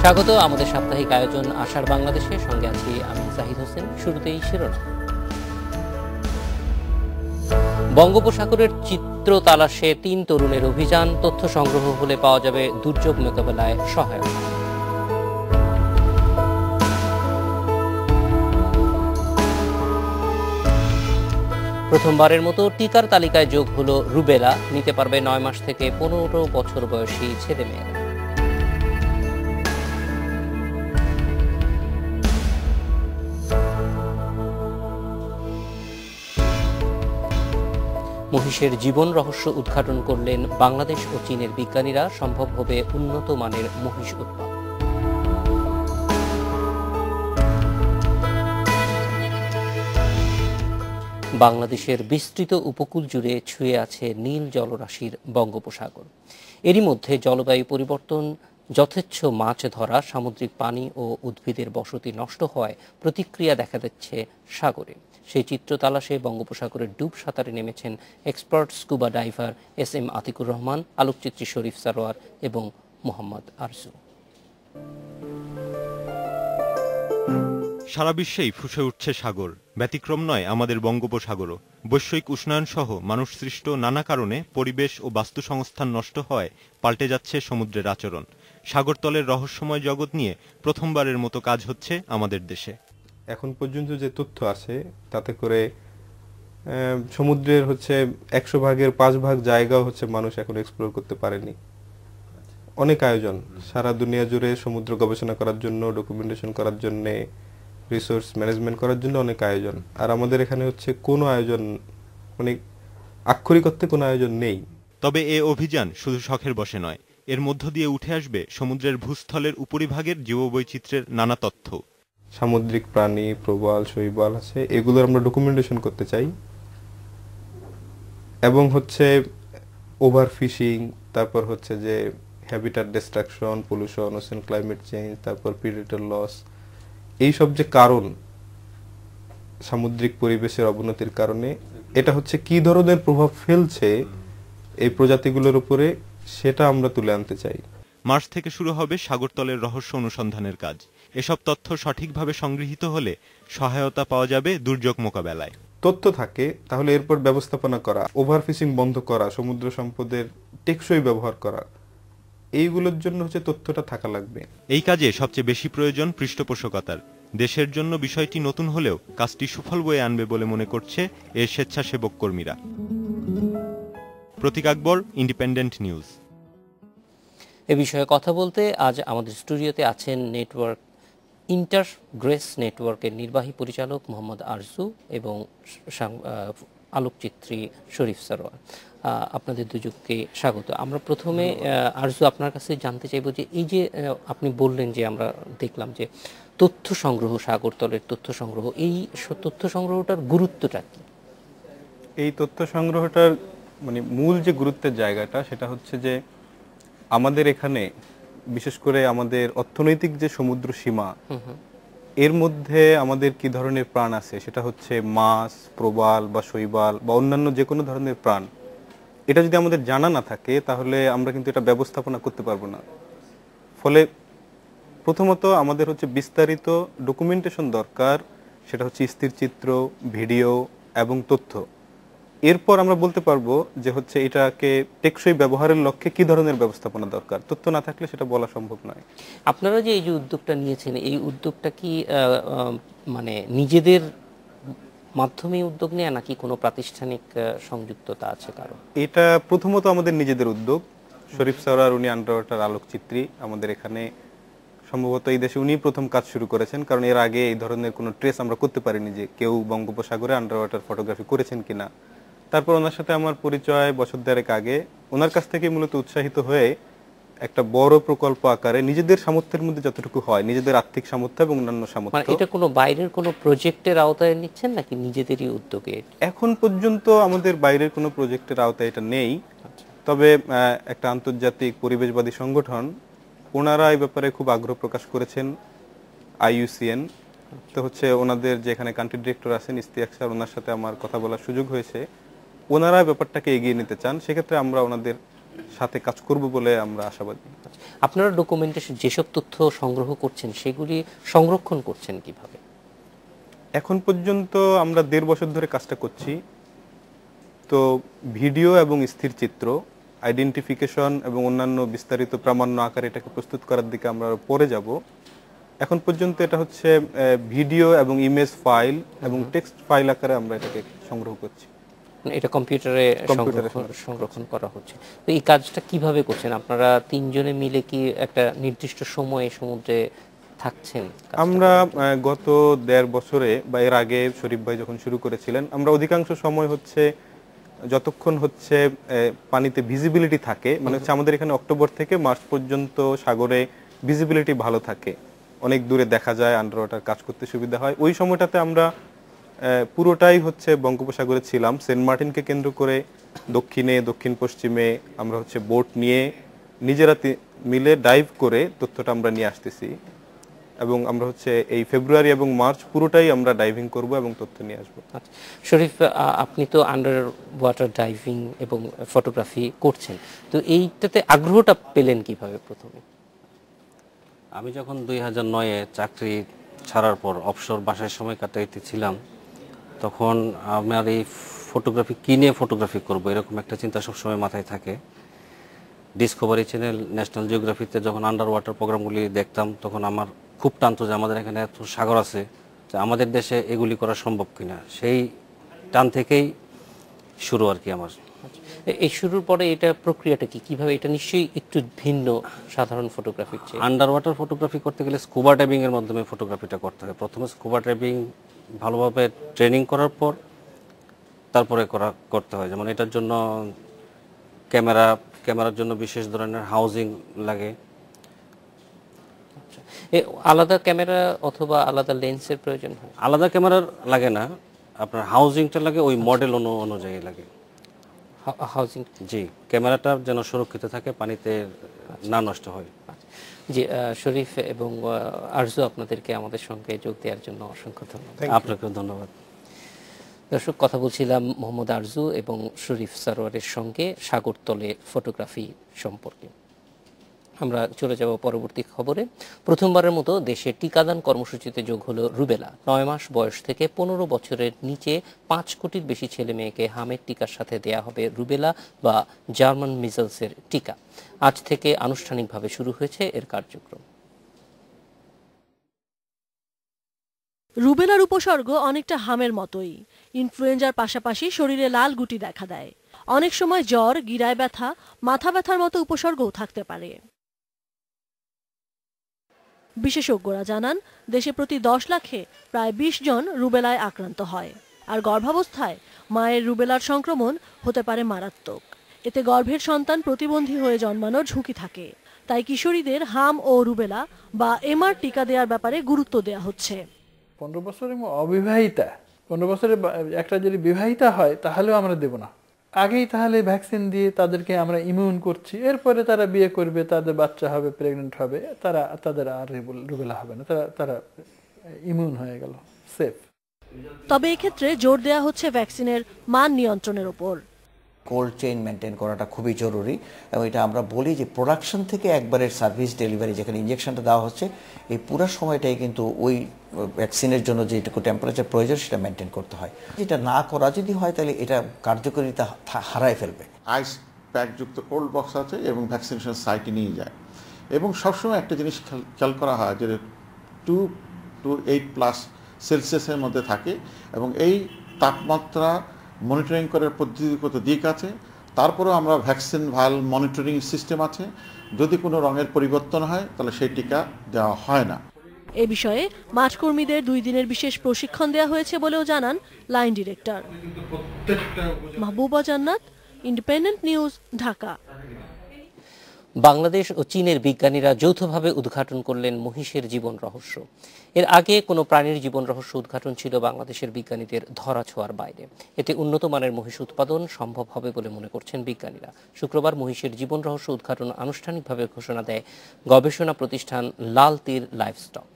স্বাগত আমাদের সাপ্তাহিক আয়োজন আষাঢ় বাংলাদেশের সঙ্গে আছি আমি জাহিদ হোসেন। শুরুতেই শিরোনাম। বঙ্গোপসাগরের চিত্র তালাশে ৩ তরুণের অভিযান, তথ্য সংগ্রহ হলে পাওয়া যাবে দুর্যোগ মোকাবেলায় সহায়তা। প্রথমবারের মতো টিকার তালিকায় যোগ হলো রুবেলা, নিতে পারবে ৯ মাস থেকে ১৫ বছর বয়সী ছেলেমেয়েরা। মহিষের জীবন রহস্য উদ্ঘাটন করলেন বাংলাদেশ ও চীনের বিজ্ঞানীরা, সম্ভব হবে উন্নত মানের মহিষ উৎপাদন। বাংলাদেশের বিস্তৃত উপকূল জুড়ে ছুঁয়ে আছে নীল জলরাশির বঙ্গোপসাগর। এরই মধ্যে জলবায়ু পরিবর্তন, যথেচ্ছ মাছ ধরা, সামুদ্রিক পানি ও উদ্ভিদের বসতি নষ্ট হওয়ায় প্রতিক্রিয়া দেখা দিচ্ছে সাগরে। সেই চিত্র তালাশে বঙ্গোপসাগরের ডুব সাঁতারে নেমেছেন expert scuba diver SM Atiqur Rahman, আলোকচিত্রী শরীফ সারোয়ার এবং মোহাম্মদ আরজু। সারা বিশ্বেই ফুঁসে উঠছে সাগর, ব্যতিক্রম নয় আমাদের বঙ্গোপসাগরও। বৈশ্বিক উষ্ণায়ন সহ মানুষ সৃষ্ট নানা কারণে পরিবেশ ও বাস্তু সংস্থান নষ্ট হওয়ায় পাল্টে যাচ্ছে সমুদ্রের আচরণ। সাগরতলের রহস্যময় জগৎ নিয়ে প্রথমবারের মতো কাজ হচ্ছে আমাদের দেশে। এখন পর্যন্ত যে তথ্য আছে তাতে করে সমুদ্রের 100 ভাগের 5 ভাগ জায়গা মানুষ এখন এক্সপ্লোর করতে পারেনি। অনেক আয়োজন সারা দুনিয়া জুড়ে সমুদ্র গবেষণা করার জন্য, ডকুমেন্টেশন করার জন্য, রিসোর্স ম্যানেজমেন্ট করার জন্য অনেক আয়োজন। আর আমাদের এখানে কোনো আয়োজন, আক্ষরিক অর্থে কোনো আয়োজন নেই। তবে এ অভিযান শুধু শখের বশে নয়, এর মধ্য দিয়ে উঠে আসবে সমুদ্রের ভূস্থলের উপরিভাগের জীববৈচিত্র্যের নানা তথ্য। সামুদ্রিক প্রাণী, প্রবাল, শৈবাল আছে, এগুলোর আমরা ডকুমেন্টেশন করতে চাই। এবং ওভার ফিশিং, তারপর যে habitat destruction, pollution, ocean climate change, তারপর প্রিডেটর লস, এইসব যে কারণ সামুদ্রিক পরিবেশের অবনতির কারণে, এটা কি ধরনের প্রভাব ফেলছে এই প্রজাতিগুলোর উপরে, সেটা আমরা তুলে আনতে চাই। মার্চ থেকে শুরু হবে সাগরতলের রহস্য অনুসন্ধানের কাজ। এসব তথ্য সঠিকভাবে সংগৃহীত হলে সহায়তা পাওয়া যাবে দুর্যোগ মোকাবেলায়। তথ্য থাকে তাহলে এরপর ব্যবস্থাপনা করা, ওভারফিশিং বন্ধ করা, সমুদ্র সম্পদের টেকসই ব্যবহার করা, এইগুলোর জন্য তথ্যটা থাকা লাগবে। এই কাজে সবচেয়ে বেশি প্রয়োজন পৃষ্ঠপোষকতার। দেশের জন্য বিষয়টি নতুন হলেও কাজটি সুফল বয়ে আনবে বলে মনে করছে এর স্বেচ্ছাসেবক কর্মীরা। প্রতীক আকবর, ইন্ডিপেন্ডেন্ট নিউজ। এ বিষয়ে কথা বলতে আজ আমাদের স্টুডিওতে আছেন নেটওয়ার্ক ইন্টারগ্রেস নেটওয়ার্কের নির্বাহী পরিচালক মোহাম্মদ আরজু এবং আলোকচিত্রী শরীফ সারোয়ার। আপনাদের দুজনকে স্বাগত। আমরা প্রথমে আরজু আপনার কাছে জানতে চাইব যে এই যে আপনি বললেন যে আমরা দেখলাম যে তথ্য সংগ্রহ, সাগরতলের তথ্য সংগ্রহ, এই তথ্য সংগ্রহটার গুরুত্বটা কি? এই তথ্য সংগ্রহটার মূল যে গুরুত্বের জায়গাটা, সেটা যে আমাদের এখানে বিশেষ করে আমাদের অর্থনৈতিক যে সমুদ্র সীমা, এর মধ্যে আমাদের কি ধরনের প্রাণ আছে, সেটা মাছ, প্রবাল বা শৈবাল বা অন্যান্য যে কোনো ধরনের প্রাণ, এটা যদি আমাদের জানা না থাকে তাহলে আমরা কিন্তু এটা ব্যবস্থাপনা করতে পারবো না। ফলে প্রথমত আমাদের বিস্তারিত ডকুমেন্টেশন দরকার, সেটা স্থিরচিত্র, ভিডিও এবং তথ্য। এরপর আমরা বলতে পারবো যে এটাকে টেকসই ব্যবহারের লক্ষ্যে কি ধরনের ব্যবস্থাপনা দরকার। তথ্য না থাকলে সেটা বলা সম্ভব নয়। আপনারা যে এই যে উদ্যোগটা নিয়েছেন, এই উদ্যোগটা কি নিজেদের মাধ্যমে উদ্যোগ নেয়া নাকি কোনো প্রাতিষ্ঠানিক সংযুক্ততা আছে কারো? এটা প্রথমত আমাদের নিজেদের উদ্যোগ। শরীফ সারোয়ার, উনি আন্ডার ওয়াটার আলোকচিত্রী, আমাদের এখানে সম্ভবত এই দেশে উনি প্রথম কাজ শুরু করেছেন, কারণ এর আগে এই ধরনের কোনো ট্রেস আমরা করতে পারিনি যে কেউ বঙ্গোপসাগরে আন্ডার ওয়াটার ফটোগ্রাফি করেছেন কিনা। তারপর ওনার সাথে আমার পরিচয় বছর দেড়েক আগে। ওনার কাছ থেকে মূলত উৎসাহিত হয়ে একটা বড় প্রকল্প আকারে নিজেদের সামর্থ্যের মধ্যে যতটুকু হয়, নিজেদের আর্থিক সামর্থ্য এবং অন্যান্য সামর্থ্য। এটা কোনো বাইরের কোনো প্রজেক্টের আওতায় নিচ্ছেন নাকি নিজেদেরই উদ্যোগে? এখন পর্যন্ত আমাদের বাইরের কোনো প্রজেক্টের আওতায় এটা নেই। তবে একটা আন্তর্জাতিক পরিবেশবাদী সংগঠন, ওনারা এই ব্যাপারে খুব আগ্রহ প্রকাশ করেছেন, IUCN। তো ওনাদের যে এখানে কান্ট্রি ডিরেক্টর আছেন ইস্তিয়াক স্যার, ওনার সাথে আমার কথা বলার সুযোগ হয়েছে। ওনারা ব্যাপারটাকে এগিয়ে নিতে চান, সেক্ষেত্রে আমরা ওনাদের সাথে কাজ করব বলে আমরা আশাবাদী। আপনারা ডকুমেন্টেশন যেসব তথ্য সংগ্রহ করছেন সেগুলি সংরক্ষণ করছেন কিভাবে? এখন পর্যন্ত আমরা 1.5 বছর ধরে কাজটা করছি। তো ভিডিও এবং স্থির চিত্র, আইডেন্টিফিকেশন এবং অন্যান্য বিস্তারিত প্রামাণ্য আকারে এটাকে প্রস্তুত করার দিকে আমরা পরে যাব। এখন পর্যন্ত এটা হচ্ছে ভিডিও এবং ইমেজ ফাইল এবং টেক্সট ফাইল আকারে আমরা এটাকে সংগ্রহ করছি। এটা কম্পিউটারে সংরক্ষণ করা হচ্ছে। তো এই কাজটা কিভাবে করছেন আপনারা? 3 জনে মিলে কি একটা নির্দিষ্ট সময়ে সমুদ্রে থাকছেন? আমরা গত 1.5 বছরে বা এর আগে শরীফ ভাই যখন শুরু করেছিলেন, আমরা অধিকাংশ সময় হচ্ছে যতক্ষণ হচ্ছে পানিতে ভিজিবিলিটি থাকে, মানে হচ্ছে আমাদের এখানে অক্টোবর থেকে মার্চ পর্যন্ত সাগরে ভিজিবিলিটি ভালো থাকে, অনেক দূরে দেখা যায়, আন্ডার ওয়াটার কাজ করতে সুবিধা হয়। ওই সময়টাতে আমরা পুরোটাই হচ্ছে বঙ্গোপসাগরে ছিলাম। সেন্ট মার্টিনকে কেন্দ্র করে দক্ষিণে দক্ষিণ পশ্চিমে আমরা হচ্ছে বোট নিয়ে নিজেরা মিলে ডাইভ করে তথ্যটা আমরা নিয়ে আসতেছি, এবং আমরা হচ্ছে এই ফেব্রুয়ারি এবং মার্চ পুরোটাই আমরা ডাইভিং করব এবং তথ্য নিয়ে আসবো। আচ্ছা শরীফ, আপনি তো আন্ডার ওয়াটার ডাইভিং এবং ফটোগ্রাফি করছেন, তো এইটাতে আগ্রহটা পেলেন কিভাবে প্রথমে? আমি যখন 2009-এ চাকরি ছাড়ার পর অবসর বাসায় সময় কাটাইতে ছিলাম, তখন আমার এই ফটোগ্রাফি কিনে ফটোগ্রাফি করব এরকম একটা চিন্তা সবসময় মাথায় থাকে। ডিসকভারি চ্যানেল, ন্যাশনাল জিওগ্রাফিতে যখন আন্ডার ওয়াটার প্রোগ্রামগুলি দেখতাম, তখন আমার খুব টানতো যে আমাদের এখানে এত সাগর আছে, যে আমাদের দেশে এগুলি করা সম্ভব কিনা। সেই টান থেকেই শুরু আর কি আমার। এই শুরুর পরে এটা প্রক্রিয়াটা কি, কিভাবে? এটা নিশ্চয়ই একটু ভিন্ন সাধারণ ফটোগ্রাফির চেয়ে। আন্ডার ওয়াটার ফটোগ্রাফি করতে গেলে স্কুবা ডাইভিং এর মাধ্যমে ফটোগ্রাফিটা করতে হয়। প্রথমে স্কুবা ডাইভিং ভালোভাবে ট্রেনিং করার পর তারপরে করতে হয়। যেমন এটার জন্য ক্যামেরার জন্য বিশেষ ধরনের হাউজিং লাগে। আলাদা ক্যামেরা অথবা আলাদা লেন্সের প্রয়োজন হয়? আলাদা ক্যামেরার লাগে না, আপনার হাউজিংটা লাগে ওই মডেল অনুযায়ী লাগে। হাউজিং, জি, ক্যামেরাটা যেন সুরক্ষিত থাকে, পানিতে না নষ্ট হয়। জি, শরীফ এবং আরজু, আপনাদেরকে আমাদের সঙ্গে যোগ দেওয়ার জন্য অসংখ্য ধন্যবাদ। আপনাকেও ধন্যবাদ। দর্শক, কথা বলছিলাম মোহাম্মদ আরজু এবং শরীফ সারোয়ারের সঙ্গে সাগরতলে ফটোগ্রাফি সম্পর্কে। আমরা চলে যাব পরবর্তী খবরে। প্রথমবারের মতো দেশে টিকাদান কর্মসূচিতে যোগ হলো রুবেলা। 9 মাস বয়স থেকে 15 বছরের নিচে 5 কোটির বেশি ছেলে মেয়েকে হামের টিকার সাথে দেয়া হবে রুবেলা বা জার্মান মিজলসের টিকা। আজ থেকে আনুষ্ঠানিকভাবে শুরু হয়েছে এর কার্যক্রম। রুবেলার উপসর্গ অনেকটা হামের মতোই। ইনফ্লুয়েঞ্জার পাশাপাশি শরীরে লাল গুটি দেখা দেয়। অনেক সময় জ্বর, গিরায় ব্যথা, মাথা ব্যথার মতো উপসর্গও থাকতে পারে। বিশেষজ্ঞরা জানান, দেশে প্রতি 10 লাখে প্রায় 20 জন রুবেলায় আক্রান্ত হয়। আর গর্ভাবস্থায় মায়ের রুবেলার সংক্রমণ হতে পারে মারাত্মক। এতে গর্ভের সন্তান প্রতিবন্ধী হয়ে জন্মানোর ঝুঁকি থাকে। তাই কিশোরীদের হাম ও রুবেলা বা এমআর টিকা দেওয়ার ব্যাপারে গুরুত্ব দেওয়া হচ্ছে। 15 বছরের অবিবাহিতা, 15 বছরের একটা যদি বিবাহিতা হয় তাহলেও আমরা দেব না। আগেই তাহলে ভ্যাকসিন দিয়ে তাদেরকে আমরা ইমিউন করছি, এরপরে তারা বিয়ে করবে, তাদের বাচ্চা হবে, প্রেগনেন্ট হবে, তাদের আর রুবেলা হবে না, তারা ইমিউন হয়ে গেল, সেফ। তবে এক্ষেত্রে জোর দেওয়া হচ্ছে ভ্যাকসিনের মান নিয়ন্ত্রণের উপর। কোল্ড চেইন মেনটেন করাটা খুবই জরুরি, এবং এটা আমরা বলি যে প্রোডাকশন থেকে একবারের সার্ভিস ডেলিভারি, যেখানে ইঞ্জেকশনটা দেওয়া হচ্ছে, এই পুরো সময়টাই কিন্তু ওই ভ্যাকসিনের জন্য যেটুকু টেম্পারেচার প্রয়োজন সেটা মেনটেন করতে হয়। যেটা না করা যদি হয় তাহলে এটা কার্যকারিতা হারায় ফেলবে। আইস প্যাকযুক্ত কোল্ড বক্স আছে এবং ভ্যাকসিনেশন সাইটে নিয়ে যায়, এবং সবসময় একটা জিনিস খেয়াল করা হয় যে 2 to 8+ সেলসিয়াসের মধ্যে থাকে, এবং এই তাপমাত্রা মনিটরিং করার পদ্ধতিগত দিক আছে। তারপরেও আমরা ভ্যাকসিন ভাল মনিটরিং সিস্টেম আছে, যদি কোনো রঙের পরিবর্তন হয় তাহলে সেই টিকা দেওয়া হয় না। এ বিষয়ে মাঠকর্মীদের 2 দিনের বিশেষ প্রশিক্ষণ দেওয়া হয়েছে বলেও জানান line director. Mahbuba Jannat, independent news, Dhaka. Bangladesh ও চীনের বিজ্ঞানীরা যৌথভাবে উদ্ঘাটন করলেন মহিষের জীবন রহস্য। এর আগে কোনো প্রাণীর জীবন রহস্য উদ্ঘাটন ছিল বাংলাদেশের বিজ্ঞানীদের ধরাছোঁয়ার বাইরে। এতে উন্নত মানের মহিষ উৎপাদন সম্ভব হবে বলে মনে করছেন বিজ্ঞানীরা। শুক্রবার মহিষের জীবন রহস্য উদ্ঘাটন আনুষ্ঠানিকভাবে ঘোষণা দেয় গবেষণা প্রতিষ্ঠান লাল তীর লাইভস্টক।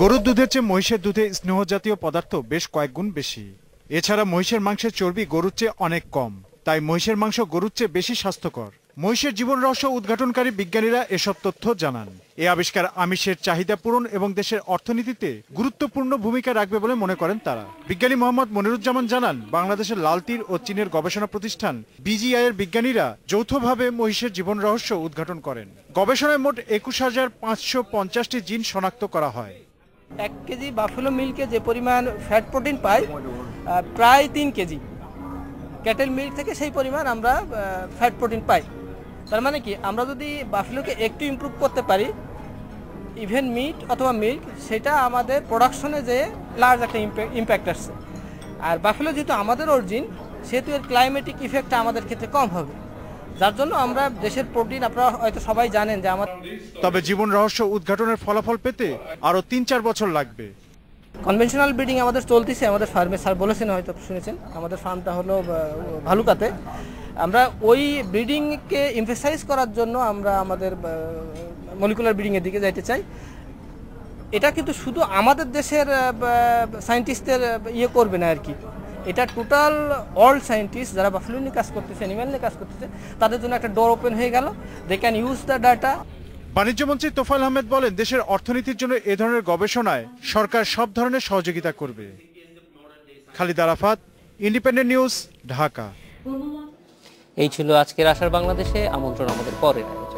গরুর দুধের চেয়ে মহিষের দুধে স্নেহ জাতীয় পদার্থ বেশ কয়েক গুণ বেশি। এছাড়া মহিষের মাংসের চর্বি গরুর চেয়ে অনেক কম, তাই মহিষের মাংস গরুর চেয়ে বেশি স্বাস্থ্যকর। মহিষের জীবন রহস্য উদ্ঘাটনকারী বিজ্ঞানীরা এসব তথ্য জানান। এই আবিষ্কার আমিষের চাহিদা পূরণ এবং দেশের অর্থনীতিতে গুরুত্বপূর্ণ ভূমিকা রাখবে বলে মনে করেন তারা। বিজ্ঞানী মোহাম্মদ মনিরুজ্জামান জানান, বাংলাদেশের লাল তীর ও চীনের গবেষণা প্রতিষ্ঠান BGI এর বিজ্ঞানীরা যৌথভাবে মহিষের জীবন রহস্য উদ্ঘাটন করেন। গবেষণায় মোট 21,550টি জিন শনাক্ত করা হয়। 1 কেজি বাফেলো মিল্কে যে পরিমাণ ফ্যাট প্রোটিন পাই, প্রায় 3 কেজি ক্যাটেল মিল্ক থেকে সেই পরিমাণ আমরা ফ্যাট প্রোটিন পাই। তার মানে কি, আমরা যদি বাফেলোকে একটু ইমপ্রুভ করতে পারি, ইভেন মিট অথবা মিল্ক, সেটা আমাদের প্রোডাকশনে যে লার্জ একটা ইম্প্যাক্ট আসছে। আর বাফেলো যেহেতু আমাদের অরিজিন, সেহেতু এর ক্লাইমেটিক ইফেক্টটা আমাদের ক্ষেত্রে কম হবে, যার জন্য আমরা দেশের প্রোটিন, আপনারা হয়তো সবাই জানেন যে আমার। তবে জীবন রহস্য উদ্ঘাটনের ফলাফল পেতে আরো 3-4 বছর লাগবে। কনভেনশনাল ব্রিডিং আমাদের চলতেছে আমাদের ফার্মে, স্যার বলেছেন, হয়তো শুনেছেন, আমাদের ফার্মটা হলো ভালুকাতে। আমরা ওই ব্রিডিংকে এমফেসাইজ করার জন্য আমরা আমাদের মলিকুলার ব্রিডিংয়ের দিকে যাইতে চাই। এটা কিন্তু শুধু আমাদের দেশের সায়েন্টিস্টদের ইয়ে করবে না আর কি, এটা টোটাল ওয়ার্ল্ড সায়েন্টিস্ট যারা বাফেলো নিয়ে কাজ করতেছে, অ্যানিম্যাল নিয়ে কাজ করতেছে, তাদের জন্য একটা ডোর ওপেন হয়ে গেল। They can use the data. বাণিজ্য মন্ত্রী তোফায়েল আহমেদ বলেন, দেশের অর্থনীতির জন্য এ ধরনের গবেষণায় সরকার সব ধরনের সহযোগিতা করবে। Khalid Arafat, independent news, Dhaka. এই ছিল আজকের আশার বাংলাদেশে। আমন্ত্রণ আমাদের পরের আয়োজন।